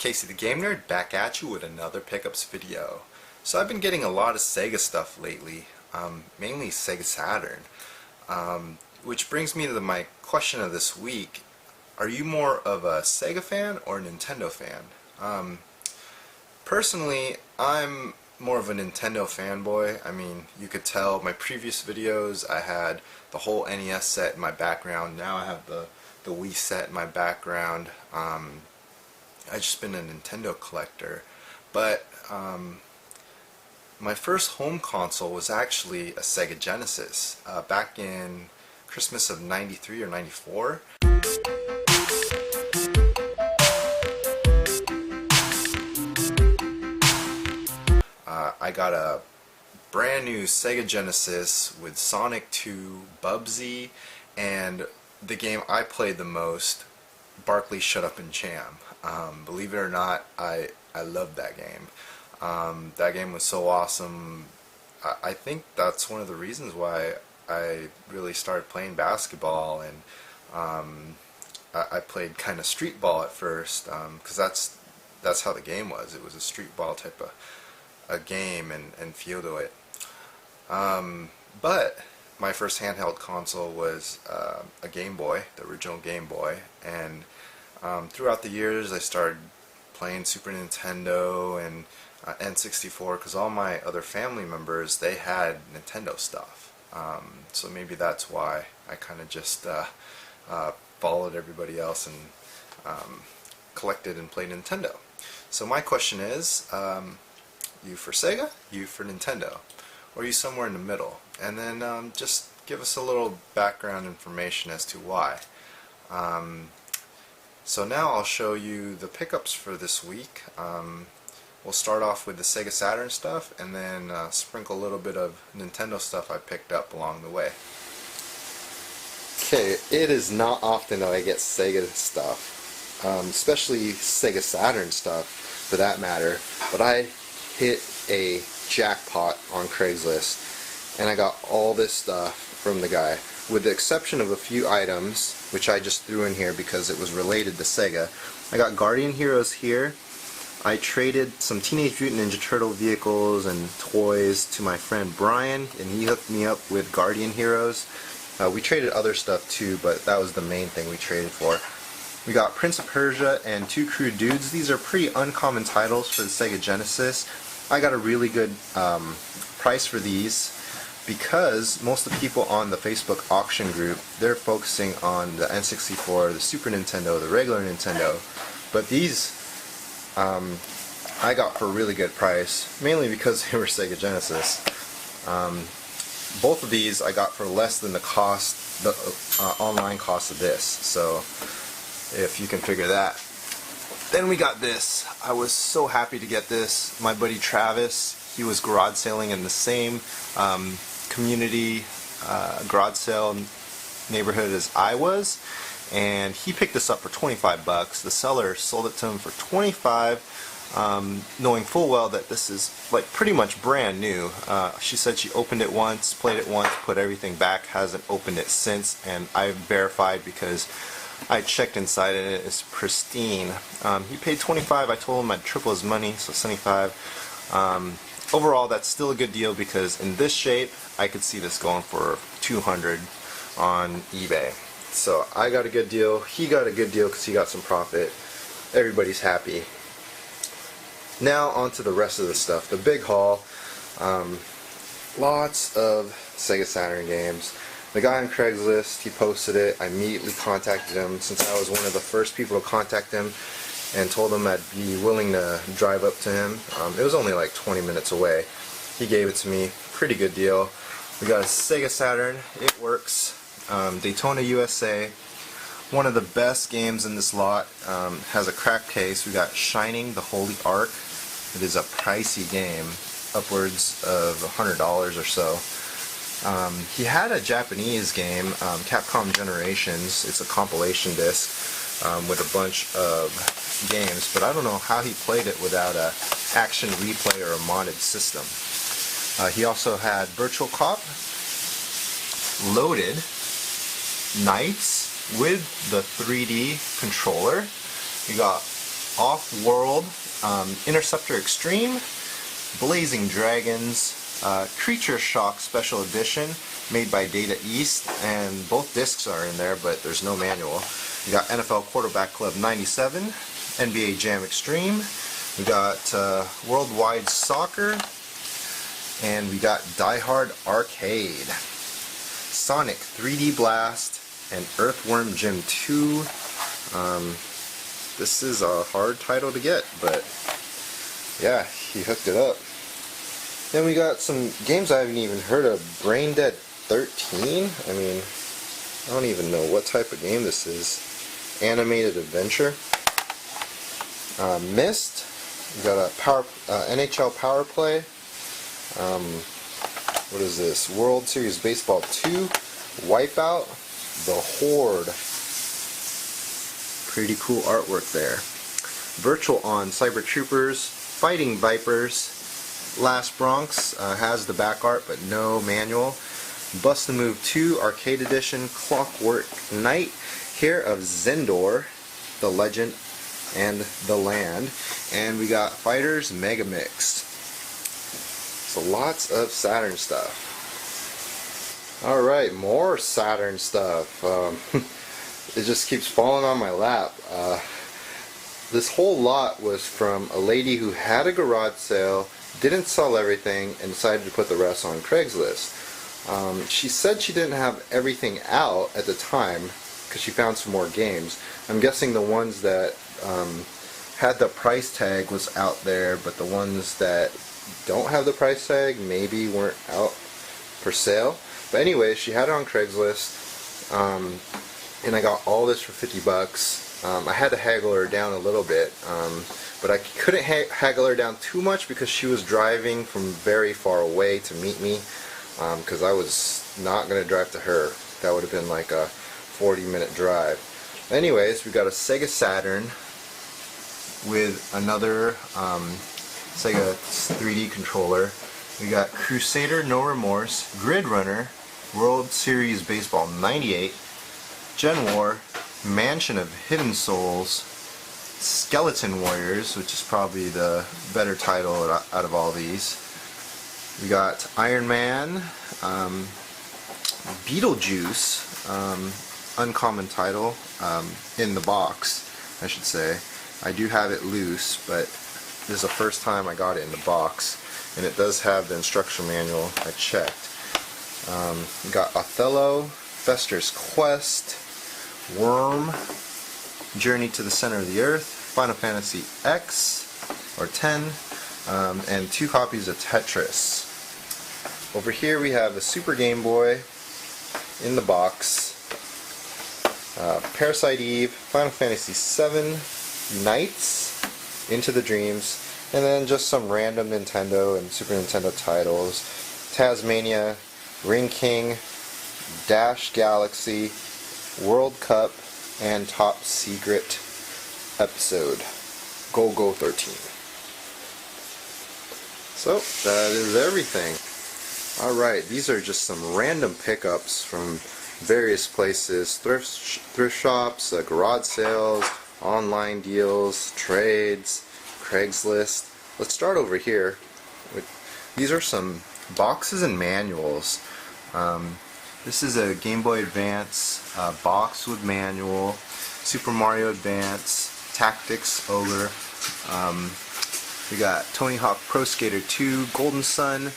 Casey the Game Nerd back at you with another pickups video. So I've been getting a lot of Sega stuff lately, mainly Sega Saturn, which brings me to my question of this week. Are you more of a Sega fan or a Nintendo fan? Personally, I'm more of a Nintendo fanboy. I mean, you could tell my previous videos I had the whole NES set in my background. Now I have the Wii set in my background. I've just been a Nintendo collector. But my first home console was actually a Sega Genesis back in Christmas of '93 or '94. I got a brand new Sega Genesis with Sonic 2, Bubsy, and the game I played the most, Barkley Shut Up and Jam. Believe it or not, I loved that game. That game was so awesome. I think that's one of the reasons why I really started playing basketball, and I played kind of street ball at first, because that's how the game was. It was a street ball type of a game and feel to it. But my first handheld console was a Game Boy, the original Game Boy, and throughout the years I started playing Super Nintendo and N64, because all my other family members, they had Nintendo stuff. So maybe that's why I kind of just followed everybody else and collected and played Nintendo. So my question is, you for Sega, you for Nintendo, or are you somewhere in the middle? And then just give us a little background information as to why. So now I'll show you the pickups for this week. We'll start off with the Sega Saturn stuff, and then sprinkle a little bit of Nintendo stuff I picked up along the way. Okay, it is not often that I get Sega stuff, especially Sega Saturn stuff for that matter, but I hit a jackpot on Craigslist and I got all this stuff from the guy, with the exception of a few items which I just threw in here because it was related to Sega. I got Guardian Heroes here. I traded some Teenage Mutant Ninja Turtle vehicles and toys to my friend Brian, and he hooked me up with Guardian Heroes. We traded other stuff too, but that was the main thing we traded for. We got Prince of Persia and Two Crude Dudes. These are pretty uncommon titles for the Sega Genesis. I got a really good price for these because most of the people on the Facebook auction group, they're focusing on the N64, the Super Nintendo, the regular Nintendo. But these I got for a really good price, mainly because they were Sega Genesis. Both of these I got for less than the cost, the online cost of this. So if you can figure that. Then we got this. I was so happy to get this. My buddy Travis, he was garage sailing in the same community garage sale neighborhood as I was, and he picked this up for 25 bucks. The seller sold it to him for 25, knowing full well that this is like pretty much brand new. She said she opened it once, played it once, put everything back, hasn't opened it since, and I verified because I checked inside and it is pristine. He paid 25. I told him I'd triple his money, so 75. Overall, that's still a good deal because in this shape, I could see this going for 200 on eBay. So I got a good deal. He got a good deal because he got some profit. Everybody's happy. Now on to the rest of the stuff. The big haul. Lots of Sega Saturn games. The guy on Craigslist, he posted it. I immediately contacted him since I was one of the first people to contact him, and told him I'd be willing to drive up to him. It was only like 20 minutes away. He gave it to me. Pretty good deal. We got a Sega Saturn. It works. Daytona USA. One of the best games in this lot. Has a cracked case. We got Shining the Holy Ark. It is a pricey game, upwards of $100 or so. He had a Japanese game, Capcom Generations. It's a compilation disc with a bunch of games, but I don't know how he played it without a action replay or a modded system. He also had Virtual Cop, Loaded, Knights with the 3D controller. You got Off-World, Interceptor Extreme, Blazing Dragons, Creature Shock Special Edition, made by Data East, and both discs are in there, but there's no manual. We got NFL Quarterback Club 97, NBA Jam Extreme, we got Worldwide Soccer, and we got Die Hard Arcade, Sonic 3D Blast, and Earthworm Jim 2. This is a hard title to get, but yeah, he hooked it up. Then we got some games I haven't even heard of. Brain Dead 13? I mean, I don't even know what type of game this is. Animated Adventure. Myst. We got a NHL Power Play. What is this? World Series Baseball 2. Wipeout. The Horde. Pretty cool artwork there. Virtual On Cyber Troopers. Fighting Vipers. Last Bronx has the back art but no manual. Bust the Move 2 Arcade Edition. Clockwork Knight. Here of Zendor, the Legend, and the Land. And we got Fighters Mega Mix. So lots of Saturn stuff. Alright, more Saturn stuff. It just keeps falling on my lap. This whole lot was from a lady who had a garage sale, didn't sell everything, and decided to put the rest on Craigslist. She said she didn't have everything out at the time because she found some more games. I'm guessing the ones that had the price tag was out there, but the ones that don't have the price tag maybe weren't out for sale. But anyway, she had it on Craigslist, and I got all this for 50 bucks. I had to haggle her down a little bit, but I couldn't haggle her down too much because she was driving from very far away to meet me, because I was not going to drive to her. That would have been like a 40-minute drive. Anyways, we got a Sega Saturn with another Sega 3D controller. We got Crusader No Remorse, Grid Runner, World Series Baseball 98, Gen War, Mansion of Hidden Souls, Skeleton Warriors, which is probably the better title out of all these. We got Iron Man, Beetlejuice, uncommon title, in the box, I should say. I do have it loose, but this is the first time I got it in the box, and it does have the instruction manual. I checked. We got Othello, Fester's Quest, Worm, Journey to the Center of the Earth, Final Fantasy X, or 10, and 2 copies of Tetris. Over here we have the Super Game Boy in the box, Parasite Eve, Final Fantasy VII, Knights, Into the Dreams, and then just some random Nintendo and Super Nintendo titles, Tasmania, Ring King, Dash Galaxy, World Cup, and Top Secret episode, Go 13. So that is everything. Alright, these are just some random pickups from various places, thrift shops, garage sales, online deals, trades, Craigslist. Let's start over here. These are some boxes and manuals. This is a Game Boy Advance box with manual, Super Mario Advance, Tactics Ogre. We got Tony Hawk Pro Skater 2, Golden Sun,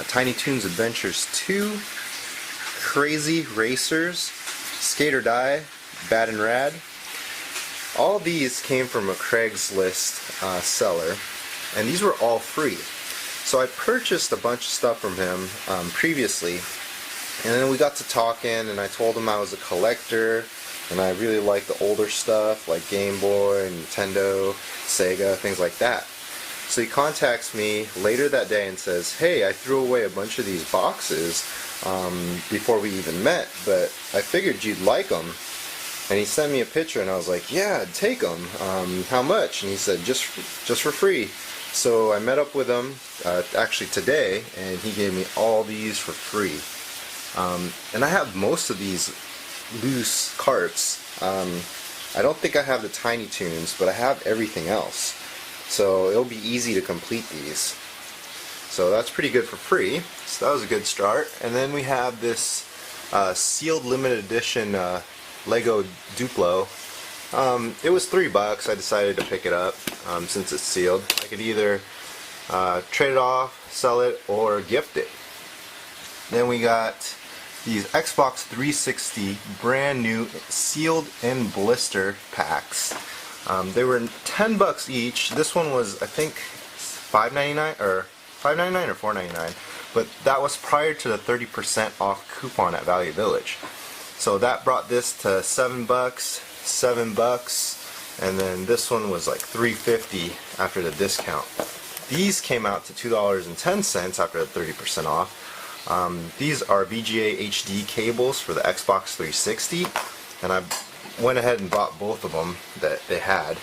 Tiny Toons Adventures 2, Crazy Racers, Skate or Die, Bad and Rad. All these came from a Craigslist seller, and these were all free. So I purchased a bunch of stuff from him previously, and then we got to talking, and I told him I was a collector, and I really like the older stuff like Game Boy, Nintendo, Sega, things like that. So he contacts me later that day and says, hey, I threw away a bunch of these boxes before we even met, but I figured you'd like them. And he sent me a picture, and I was like, yeah, take them. How much? And he said, just for free. So I met up with him actually today, and he gave me all these for free. And I have most of these loose carts. I don't think I have the Tiny Toons, but I have everything else. So it'll be easy to complete these. So that's pretty good for free. So that was a good start. And then we have this sealed limited edition Lego Duplo. It was $3. I decided to pick it up since it's sealed. I could either trade it off, sell it, or gift it. Then we got these Xbox 360 brand new sealed in blister packs. They were $10 each. This one was, I think, $5.99 or $5.99 or $4.99, but that was prior to the 30% off coupon at Value Village. So that brought this to $7, $7, and then this one was like $3.50 after the discount. These came out to $2.10 after the 30% off. These are VGA HD cables for the Xbox 360, and I went ahead and bought both of them that they had.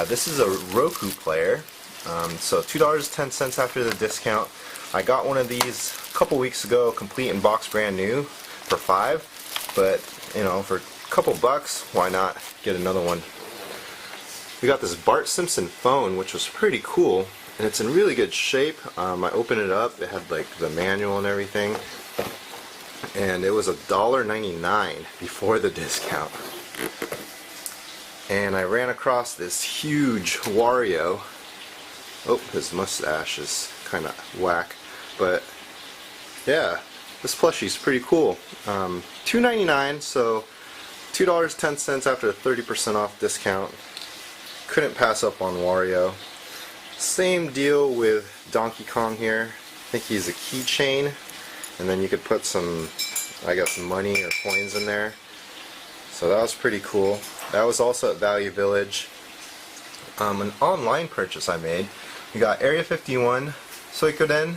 This is a Roku player, so $2.10 after the discount. I got one of these a couple weeks ago, complete in box, brand new, for $5, but you know, for a couple bucks, why not get another one? We got this Bart Simpson phone, which was pretty cool, and it's in really good shape. I opened it up, it had like the manual and everything, and it was $1.99 before the discount. And I ran across this huge Wario. Oh, his mustache is kind of whack, but yeah, this plushie's pretty cool. $2.99, so $2.10 after the 30% off discount. Couldn't pass up on Wario. Same deal with Donkey Kong here. I think he's a keychain, and then you could put some, I guess, money or coins in there. So that was pretty cool. That was also at Value Village. An online purchase I made. We got Area 51 Suikoden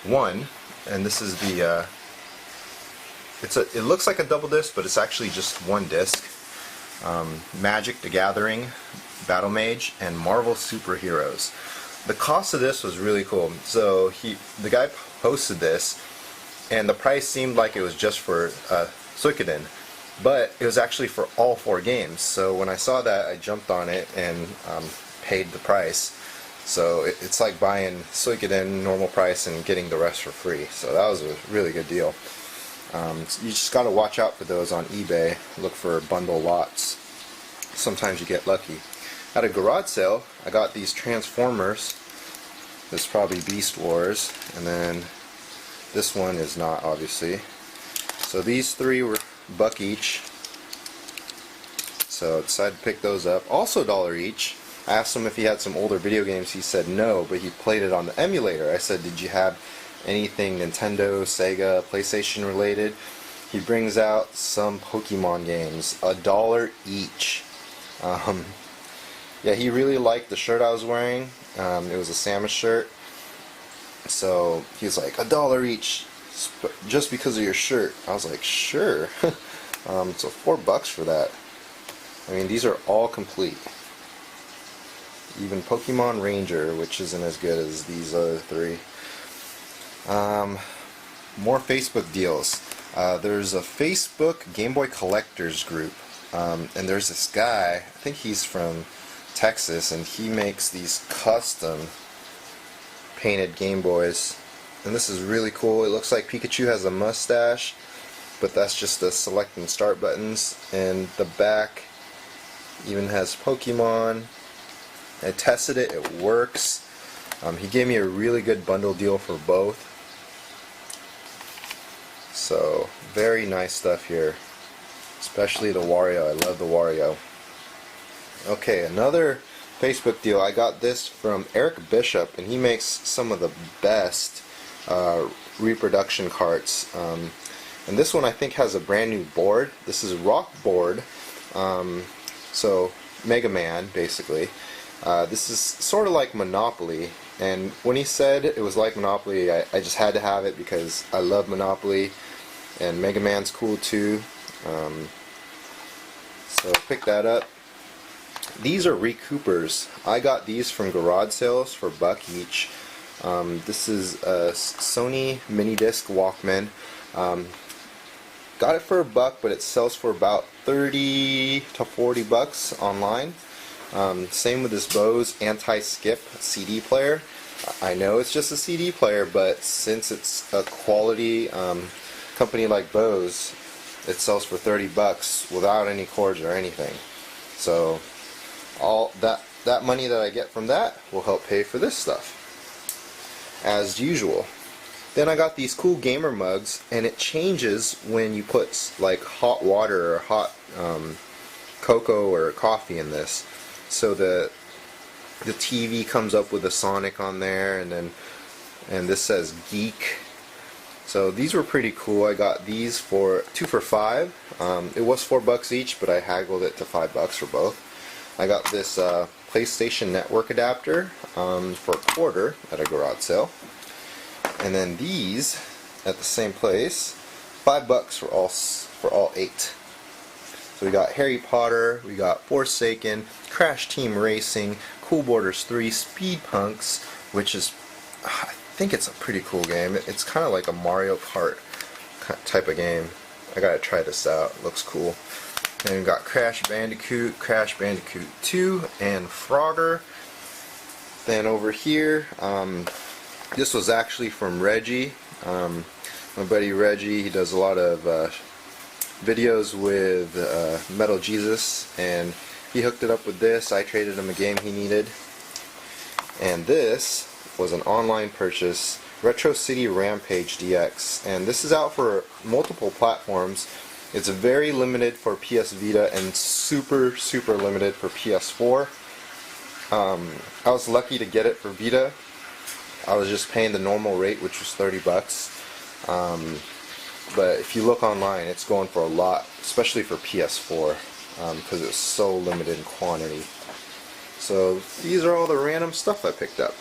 1, and this is the it looks like a double disc, but it's actually just one disc. Magic the Gathering, Battle Mage, and Marvel Superheroes. The cost of this was really cool. So the guy posted this, and the price seemed like it was just for Suikoden, but it was actually for all 4 games. So when I saw that, I jumped on it and paid the price. So it's like buying Suikoden normal price and getting the rest for free. So that was a really good deal. You just got to watch out for those on eBay. Look for bundle lots. Sometimes you get lucky. At a garage sale, I got these Transformers. This is probably Beast Wars, and then this one is not, obviously. So these 3 were $1 each. So I decided to pick those up. Also $1 each. I asked him if he had some older video games. He said no, but he played it on the emulator. I said, did you have anything Nintendo, Sega, PlayStation related? He brings out some Pokemon games, $1 each. Yeah, he really liked the shirt I was wearing. It was a Samus shirt. So he's like, $1 each, just because of your shirt. I was like, sure. So $4 for that. I mean, these are all complete. Even Pokemon Ranger, which isn't as good as these other 3. More Facebook deals. There's a Facebook Game Boy collectors group, and there's this guy, I think he's from Texas, and he makes these custom painted Game Boys, and this is really cool. It looks like Pikachu has a mustache, but that's just the select and start buttons, and the back even has Pokemon. I tested it, it works. He gave me a really good bundle deal for both. So, very nice stuff here. Especially the Wario. I love the Wario. Okay, another Facebook deal. I got this from Eric Bishop, and he makes some of the best reproduction carts. And this one I think has a brand new board. This is Rock Board. So, Mega Man, basically. This is sort of like Monopoly, and when he said it was like Monopoly, I just had to have it because I love Monopoly, and Mega Man's cool too. So pick that up. These are recoupers. I got these from garage sales for $1 each. This is a Sony mini disc Walkman. got it for $1, but it sells for about 30 to 40 bucks online. Same with this Bose anti-skip CD player. I know it's just a CD player, but since it's a quality company like Bose, it sells for 30 bucks without any cords or anything. So all that money that I get from that will help pay for this stuff, as usual. Then I got these cool gamer mugs, and it changes when you put like hot water or hot cocoa or coffee in this. So the TV comes up with a Sonic on there, and this says Geek. So these were pretty cool. I got these for 2 for $5. It was $4 each, but I haggled it to $5 for both. I got this PlayStation Network adapter for $1 at a garage sale. And then these at the same place, $5 for all 8. So we got Harry Potter, we got Forsaken, Crash Team Racing, Cool Borders 3, Speed Punks, which is, I think it's a pretty cool game. It's kind of like a Mario Kart type of game. I gotta try this out. It looks cool. Then we got Crash Bandicoot, Crash Bandicoot 2, and Frogger. Then over here, this was actually from Reggie. My buddy Reggie, he does a lot of videos with Metal Jesus, and he hooked it up with this. I traded him a game he needed. And this was an online purchase, Retro City Rampage DX, and this is out for multiple platforms. It's very limited for PS Vita and super limited for PS4. I was lucky to get it for Vita. I was just paying the normal rate, which was $30. But if you look online, it's going for a lot, especially for PS4, because it's so limited in quantity. So these are all the random stuff I picked up.